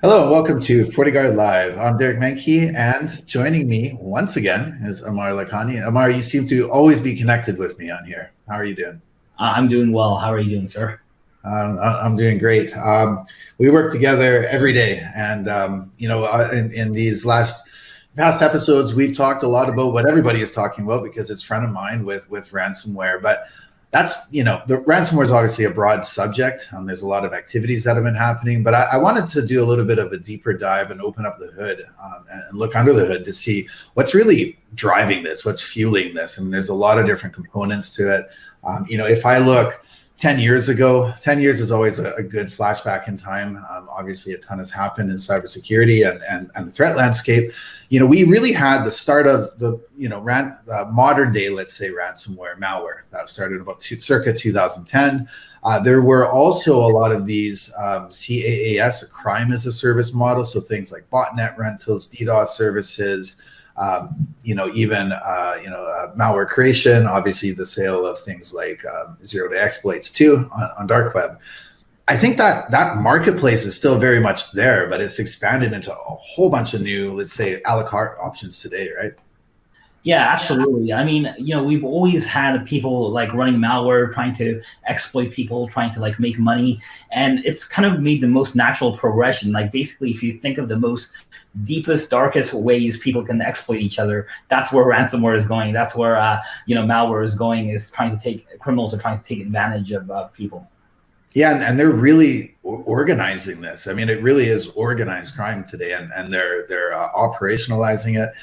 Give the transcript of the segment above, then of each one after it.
Hello and welcome to FortiGuard Live. I'm Derek Manky, and joining me once again is Aamir Lakhani. Aamir, you seem to always be connected with me on here. How are you doing? I'm doing well. How are you doing, sir? I'm doing great. We work together every day, and in these past episodes, we've talked a lot about what everybody is talking about because it's front of mind with ransomware. But the ransomware is obviously a broad subject. There's a lot of activities that have been happening, but I wanted to do a little bit of a deeper dive and open up the hood and look under the hood to see what's really driving this, what's fueling this. And there's a lot of different components to it. If I look 10 years ago, 10 years is always a good flashback in time. Obviously, a ton has happened in cybersecurity and the threat landscape. We really had the start of the, modern day, let's say, ransomware, malware. That started about circa 2010. There were also a lot of these CaaS, a crime as a service model. So things like botnet rentals, DDoS services, malware creation, obviously the sale of things like zero-day exploits too on dark web. I think that marketplace is still very much there, but it's expanded into a whole bunch of new, let's say, a la carte options today, right? Yeah, absolutely. I mean, we've always had people like running malware, trying to exploit people, trying to like make money. And it's kind of made the most natural progression. Like basically, if you think of the most deepest, darkest ways people can exploit each other, that's where ransomware is going. That's where, malware is going, is criminals are trying to take advantage of people. Yeah, and they're really organizing this. I mean, it really is organized crime today, and they're operationalizing it.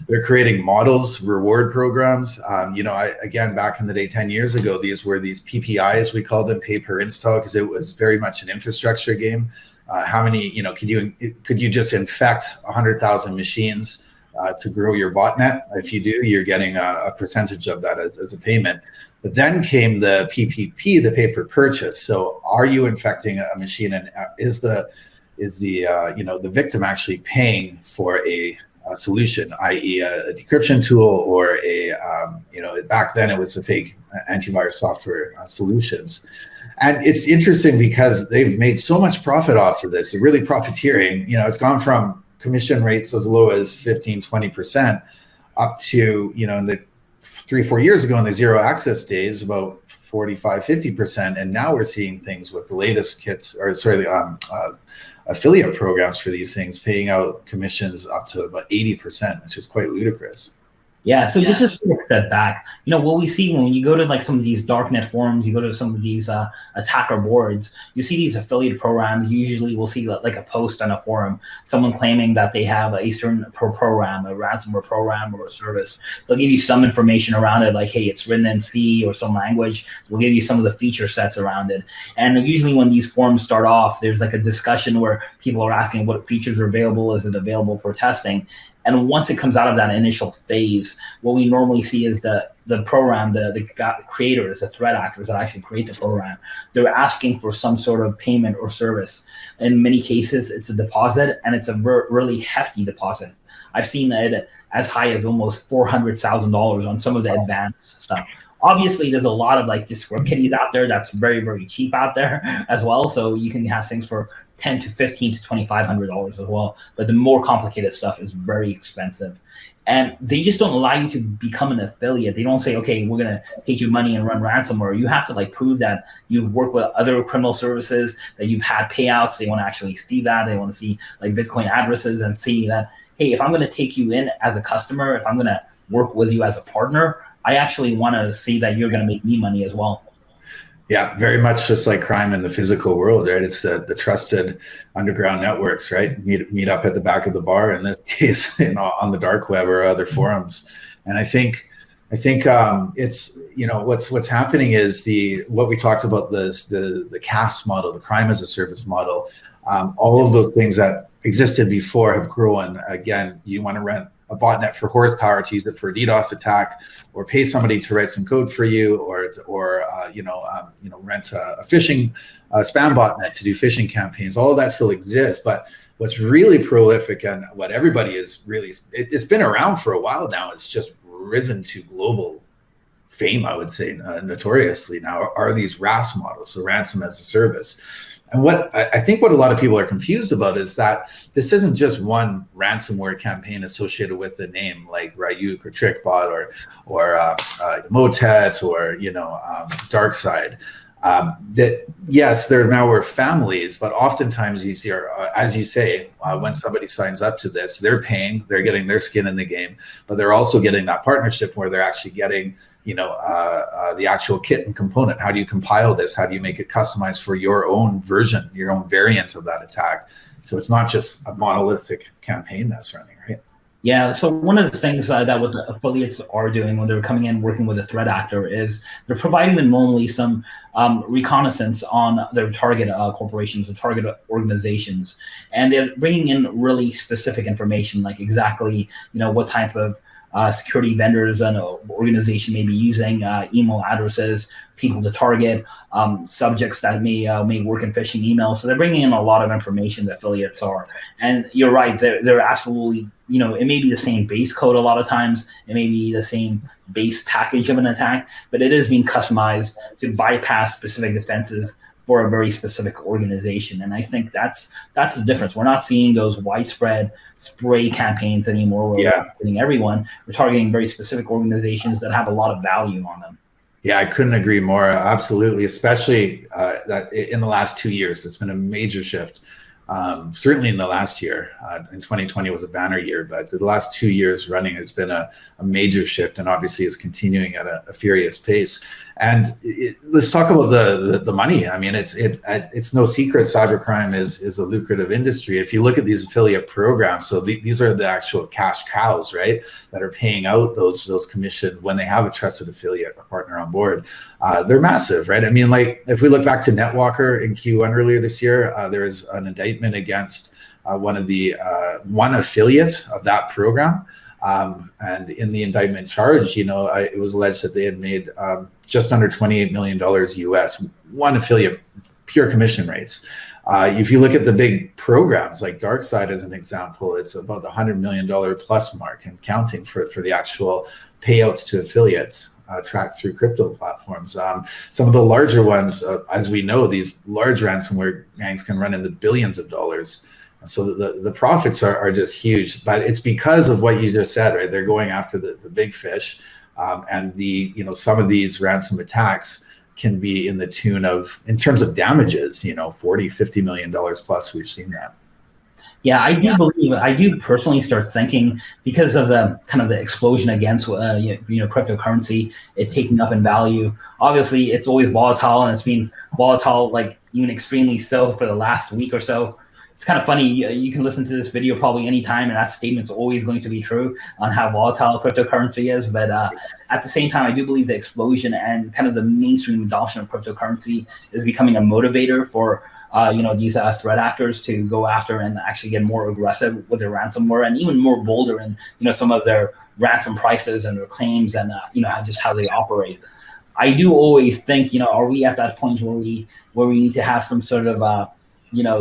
They're creating models, reward programs. Again, back in the day, 10 years ago, these were these PPIs, we called them, pay per install, because it was very much an infrastructure game. How many, could you just infect 100,000 machines to grow your botnet? If you do, you're getting a percentage of that as a payment. But then came the PPP, the pay per purchase. So are you infecting a machine, and is the victim actually paying for a solution, i.e. a decryption tool or back then it was a fake antivirus software solutions. And it's interesting because they've made so much profit off of this. They're really profiteering. It's gone from commission rates as low as 15-20% up to, in the 3-4 years ago in the zero access days, about 45-50%. And now we're seeing things with the latest affiliate programs for these things paying out commissions up to about 80%, which is quite ludicrous. Yeah, so just to step back, what we see when you go to like some of these darknet forums, you go to some of these attacker boards, you see these affiliate programs. Usually we'll see like a post on a forum, someone claiming that they have a certain program, a ransomware program or a service. They'll give you some information around it, like, hey, it's written in C or some language. We'll give you some of the feature sets around it. And usually when these forums start off, there's like a discussion where people are asking what features are available, is it available for testing? And once it comes out of that initial phase, what we normally see is the program, the creators, the threat actors that actually create the program, they're asking for some sort of payment or service. In many cases, it's a deposit, and it's a really hefty deposit. I've seen it as high as almost $400,000 on some of the advanced stuff. Obviously, there's a lot of like just kitties out there that's very, very cheap out there as well. So you can have things for $10 to $15 to $2,500 as well. But the more complicated stuff is very expensive. And they just don't allow you to become an affiliate. They don't say, okay, we're going to take your money and run ransomware. You have to like prove that you've worked with other criminal services, that you've had payouts. They want to actually see that. They want to see like Bitcoin addresses and see that, hey, if I'm going to take you in as a customer, if I'm going to work with you as a partner, I actually want to see that you're going to make me money as well. Yeah, very much just like crime in the physical world, right? It's the trusted underground networks, right? Meet up at the back of the bar, in this case, on the dark web or other forums. And I think it's, what's happening is what we talked about, the CaaS model, the crime as a service model. All of those things that existed before have grown. Again, you want to rent a botnet for horsepower to use it for a DDoS attack, or pay somebody to write some code for you, or rent a phishing spam botnet to do phishing campaigns. All of that still exists, but what's really prolific and what everybody is really, it's been around for a while now. It's just risen to global fame, I would say, notoriously now, are these RAS models, so ransom as a service. And what I think what a lot of people are confused about is that this isn't just one ransomware campaign associated with the name like Ryuk or TrickBot or Motet or DarkSide. That yes, there now were families, but oftentimes you see, as you say, when somebody signs up to this, they're paying, they're getting their skin in the game, but they're also getting that partnership where they're actually getting the actual kit and component. How do you compile this? How do you make it customized for your own version, your own variant of that attack? So it's not just a monolithic campaign that's running, right? Yeah, so one of the things that what the affiliates are doing when they're coming in working with a threat actor is they're providing them normally some reconnaissance on their target corporations or target organizations, and they're bringing in really specific information, like exactly what type of security vendors an organization may be using, email addresses, people to target, subjects that may work in phishing emails. So they're bringing in a lot of information, the affiliates are. And you're right, they're absolutely, it may be the same base code a lot of times, it may be the same base package of an attack, but it is being customized to bypass specific defenses for a very specific organization. And I think that's the difference. We're not seeing those widespread spray campaigns anymore where we're targeting everyone. We're targeting very specific organizations that have a lot of value on them. Yeah, I couldn't agree more. Absolutely, especially that in the last 2 years, it's been a major shift. Certainly in the last year, in 2020 was a banner year, but the last 2 years running has been a major shift, and obviously is continuing at a furious pace. And let's talk about the money. I mean, it's no secret cybercrime is a lucrative industry. If you look at these affiliate programs, so these are the actual cash cows, right, that are paying out those commissions when they have a trusted affiliate or partner on board. They're massive, right? I mean, like if we look back to NetWalker in Q1 earlier this year, there is an indictment against one affiliate of that program. And in the indictment charge, it was alleged that they had made just under $28 million US, one affiliate, pure commission rates. If you look at the big programs like DarkSide as an example, it's about the $100 million plus mark and counting for the actual payouts to affiliates tracked through crypto platforms. Some of the larger ones, as we know, these large ransomware gangs can run in the billions of dollars. So the profits are just huge, but it's because of what you just said, right? They're going after the big fish, and some of these ransom attacks can be in the tune of, in terms of damages, $40–50 million plus. We've seen that. Yeah, I do personally start thinking, because of the kind of the explosion against cryptocurrency, it taking up in value. Obviously, it's always volatile, and it's been volatile, like even extremely so for the last week or so. It's kind of funny. You can listen to this video probably anytime, and that statement's always going to be true on how volatile cryptocurrency is. But at the same time, I do believe the explosion and kind of the mainstream adoption of cryptocurrency is becoming a motivator for these threat actors to go after and actually get more aggressive with their ransomware, and even more bolder in some of their ransom prices and their claims, and just how they operate. I do always think, are we at that point where we need to have some sort of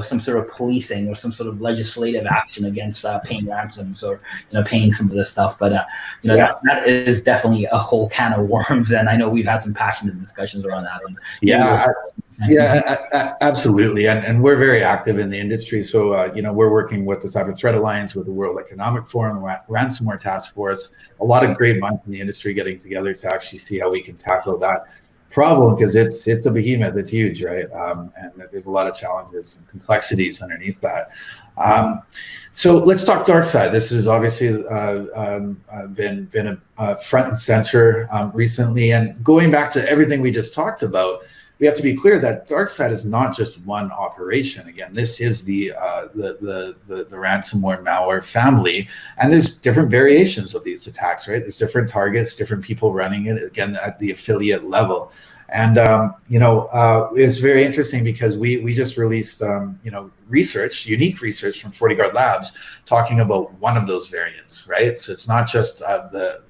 some sort of policing or some sort of legislative action against paying ransoms or paying some of this stuff? But that is definitely a whole can of worms, and I know we've had some passionate discussions around that. Absolutely, and we're very active in the industry. So we're working with the Cyber Threat Alliance, with the World Economic Forum, Ransomware Task Force, a lot of great minds in the industry getting together to actually see how we can tackle that problem, because it's a behemoth. It's huge, right? And there's a lot of challenges and complexities underneath that. So let's talk DarkSide. This has obviously been a front and center recently, and going back to everything we just talked about, we have to be clear that DarkSide is not just one operation. Again, this is the ransomware malware family, and there's different variations of these attacks, right? There's different targets, different people running it, again, at the affiliate level. And it's very interesting because we just released unique research from FortiGuard Labs talking about one of those variants, right? So it's not just the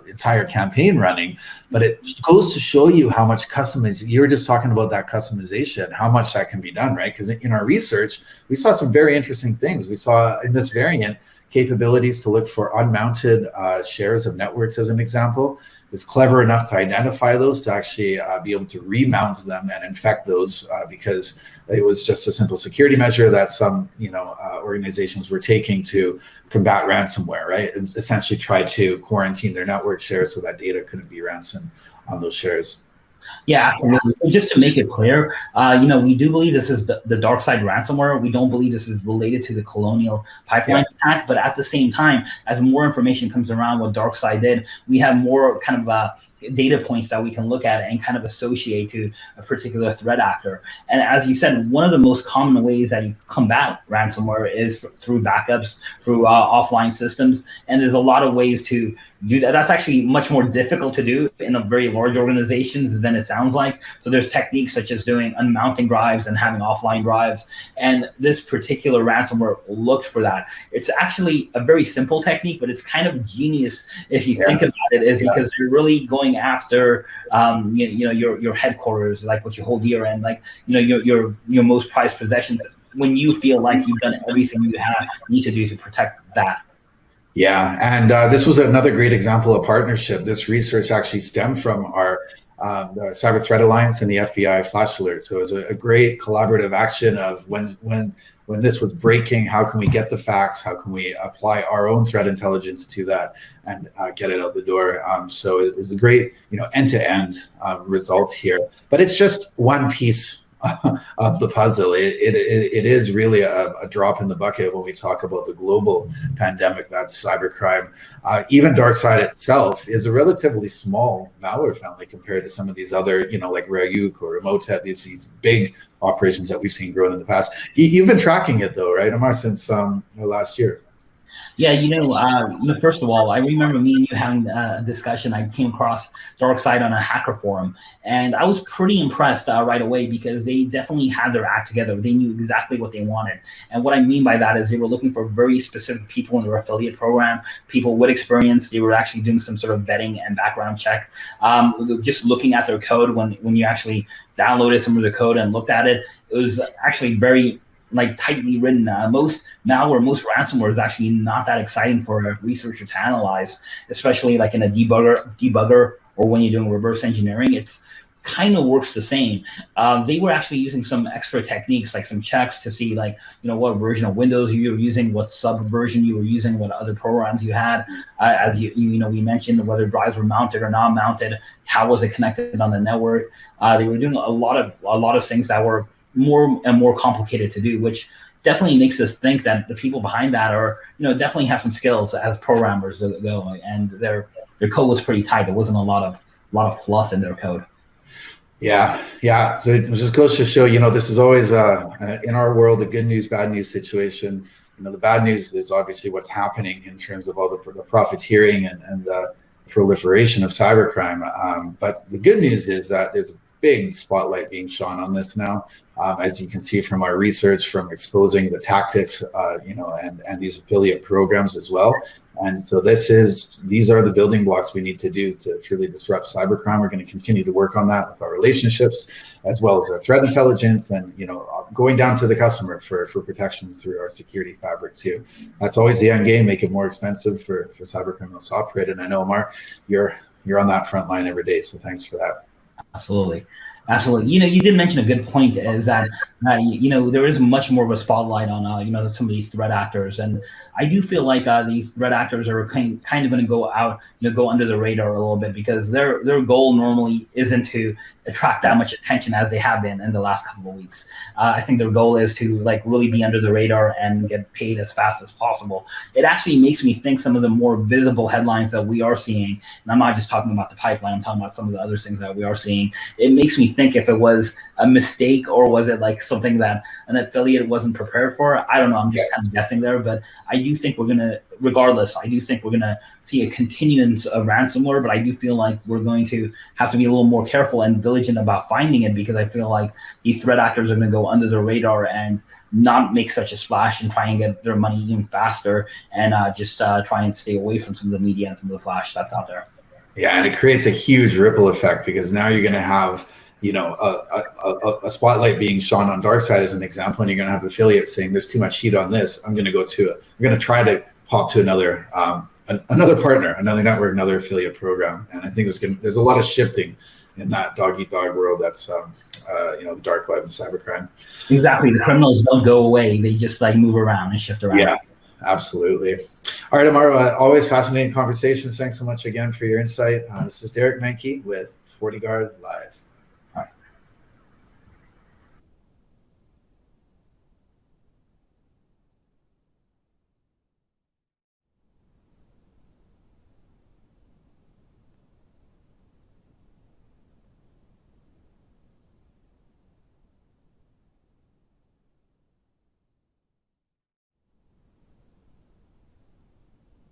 entire campaign running, but it goes to show you how much customization. You were just talking about that customization, how much that can be done, right? Because in our research, we saw some very interesting things. We saw in this variant capabilities to look for unmounted shares of networks, as an example. is clever enough to identify those, to actually be able to remount them and infect those, because it was just a simple security measure that some organizations were taking to combat ransomware, right? And essentially try to quarantine their network shares so that data couldn't be ransomed on those shares. Yeah, absolutely. So just to make it clear, we do believe this is the dark side ransomware. We don't believe this is related to the Colonial Pipeline attack, but at the same time, as more information comes around what dark side did, we have more kind of data points that we can look at and kind of associate to a particular threat actor. And as you said, one of the most common ways that you combat ransomware is through backups, through offline systems. And there's a lot of ways to do that. That's actually much more difficult to do in a very large organizations than it sounds like. So there's techniques such as doing unmounting drives and having offline drives. And this particular ransomware looked for that. It's actually a very simple technique, but it's kind of genius if you think about it, is because you're really going after your headquarters, like what you hold dear, and like your most prized possessions, when you feel like you've done everything you need to do to protect that. Yeah, and this was another great example of partnership. This research actually stemmed from our the Cyber Threat Alliance and the FBI Flash Alert. So it was a great collaborative action of when this was breaking, how can we get the facts? How can we apply our own threat intelligence to that and get it out the door? So it was a great, end-to-end result here. But it's just one piece of the puzzle. It is really a drop in the bucket when we talk about the global pandemic. That's cybercrime. Even DarkSide itself is a relatively small malware family compared to some of these other, like Ryuk or Emotet, these big operations that we've seen growing in the past. You've been tracking it though, right, Aamir, since last year? Yeah, first of all, I remember me and you having a discussion. I came across DarkSide on a hacker forum, and I was pretty impressed right away because they definitely had their act together. They knew exactly what they wanted. And what I mean by that is they were looking for very specific people in their affiliate program, people with experience. They were actually doing some sort of vetting and background check. Just looking at their code, when you actually downloaded some of the code and looked at it, it was actually very tightly written. Most malware, most ransomware is actually not that exciting for a researcher to analyze, especially like in a debugger or when you're doing reverse engineering. It's kind of works the same. They were actually using some extra techniques, like some checks to see what version of Windows you were using, what subversion you were using, what other programs you had. As we mentioned, whether drives were mounted or not mounted, how was it connected on the network. They were doing a lot of things that were more and more complicated to do, which definitely makes us think that the people behind that are, definitely have some skills as programmers go, and their code was pretty tight. There wasn't a lot of fluff in their code. Yeah. So it just goes to show, this is always in our world a good news, bad news situation. The bad news is obviously what's happening in terms of all the profiteering and the proliferation of cybercrime. But the good news is that there's a big spotlight being shone on this now, as you can see from our research, from exposing the tactics, and these affiliate programs as well. And so these are the building blocks we need to do to truly disrupt cybercrime. We're going to continue to work on that with our relationships, as well as our threat intelligence, and going down to the customer for protections through our security fabric too. That's always the end game: make it more expensive for cybercriminals to operate. And I know, Aamir, you're on that front line every day. So thanks for that. Absolutely. You did mention a good point, is that there is much more of a spotlight on some of these threat actors, and I do feel like these threat actors are kind of going to go out, go under the radar a little bit, because their goal normally isn't to attract that much attention as they have been in the last couple of weeks. I think their goal is to really be under the radar and get paid as fast as possible. It actually makes me think some of the more visible headlines that we are seeing, and I'm not just talking about the pipeline, I'm talking about some of the other things that we are seeing. It makes me think if it was a mistake, or was it something that an affiliate wasn't prepared for. I don't know, I'm just kind of guessing there, but I do think we're going to, regardless, I do think we're going to see a continuance of ransomware, but I do feel like we're going to have to be a little more careful and diligent about finding it, because I feel like these threat actors are going to go under the radar and not make such a splash and try and get their money even faster, and just try and stay away from some of the media and some of the flash that's out there. Yeah, and it creates a huge ripple effect, because now you're going to have a spotlight being shone on DarkSide as an example, and you're going to have affiliates saying there's too much heat on this. I'm going to try to hop to another another partner, another network, another affiliate program. And I think there's a lot of shifting in that dog eat dog world. That's the dark web and cybercrime. Exactly. The criminals don't go away. They just like move around and shift around. Yeah, absolutely. All right, Aamir, always fascinating conversations. Thanks so much again for your insight. This is Derek Manky with FortiGuardLIVE.